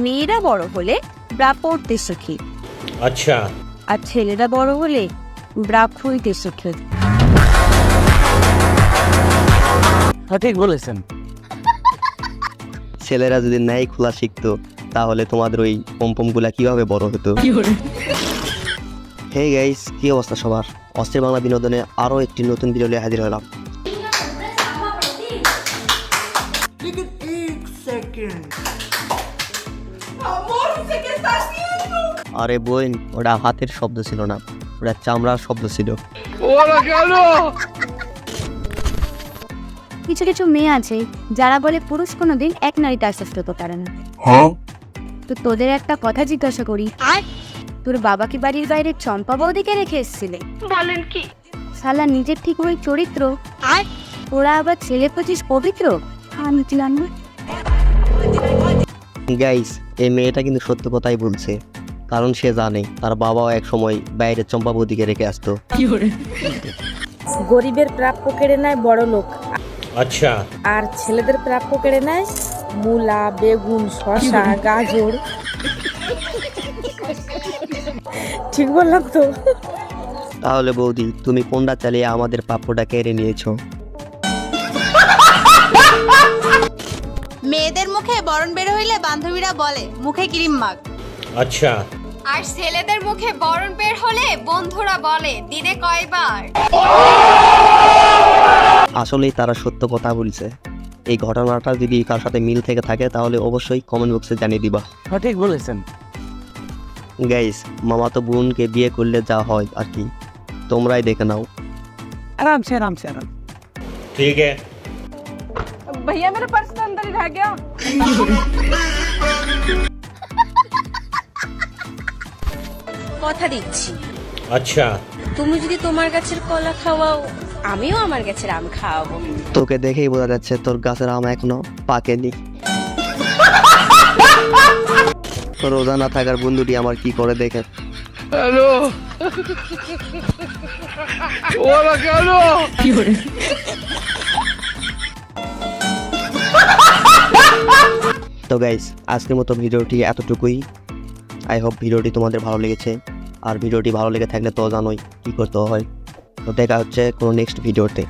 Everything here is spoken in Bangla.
মেয়েরা বড় হলে ব্রা পড়তে শেখে, अच्छा আর ছেলেরা বড় হলে ব্রা খুলতে শেখে। ঠিক বলেছেন। ছেলেরা যদি ন্যায় খোলা শিখতো তাহলে তোমাদের ওই পমপমগুলা কিভাবে বড় হতো। হে গাইস, কি অবস্থা সবার? অস্থির বাংলা বিনোদনে আরও একটি নতুন ভিডিও নিয়ে হাজির হলাম। আরে বোন, ওটা হাতের শব্দ ছিল না, ওটা চামড়ার শব্দ ছিল। কিছু কিছু মেয়ে আছে যারা বলে পুরুষ কোনোদিন এক নারীতে আশ্বস্ত হতে পারে না। তো তোদের একটা কথা জিজ্ঞাসা করি, তোর বাবা কি বাড়ির বাইরে চম্পা বৌদিকে রেখে এসেছিলে? বলেন কি শালা নিজের ঠিক ওই চরিত্র, ওরা আবার ছেলে পঁচিশ পবিত্র। আমি জানবো। গাইস, এই মেয়েটা কিন্তু সত্য কথাই বলছে, কারণ সে জানে তার বাবাও এক সময় বাইরে চম্পাবতীকে রেখে আসতো। গরিবের প্রাপ্য কেড়ে নেয় বড় লোক, अच्छा আর ছেলেদের প্রাপ্য কেড়ে নেয় মূলা, বেগুন, শসা, গাজর। ঠিক বললাম তো? তাহলে বৌদি, তুমি কোনটা চালিয়ে আমাদের প্রাপ্যটা কেড়ে নিয়েছো? মেয়েদের মুখে বরণ বের হইলে বান্ধবীরা বলে মুখে ক্রিম মাখ, अच्छा আর ছেলেদের মুখে বরণ বের হলে বন্ধুরা বলে দিনে কয়বার। আসলেই তারা সত্য কথা বলছে। এই ঘটনাটা যদি কার সাথে মিল থেকে থাকে তাহলে অবশ্যই কমেন্ট বক্সে জানিয়ে দিবা। ঠিক বলেছেন। গাইস, মামাতো বোনকে বিয়ে করলে যা হয় আর কি, তোমরাই দেখে নাও। আরাম সে আরাম। ठीक है भैया मेरा पर्स तो अंदर ही रह गया। কথা দিচ্ছি, अच्छा তুমি যদি তোমার গাছের কলা খাওয়াও, আমিও আমার গাছের আম খাওয়াবো। তোকে দেখেই বোঝা যাচ্ছে তোর গাছের আম এখনো পাকেনি। রোজা না থাকার বন্ধুটি আমার কি করে দেখে। তো গাইস, আজকের মতো ভিডিওটি এতটুকুই। আই হোপ ভিডিওটি তোমাদের ভালো লেগেছে, আর ভিডিওটি ভালো লেগে থাকলে তো জানোই কি করতে হয়। তো দেখা হচ্ছে কোনো নেক্সট ভিডিওতে।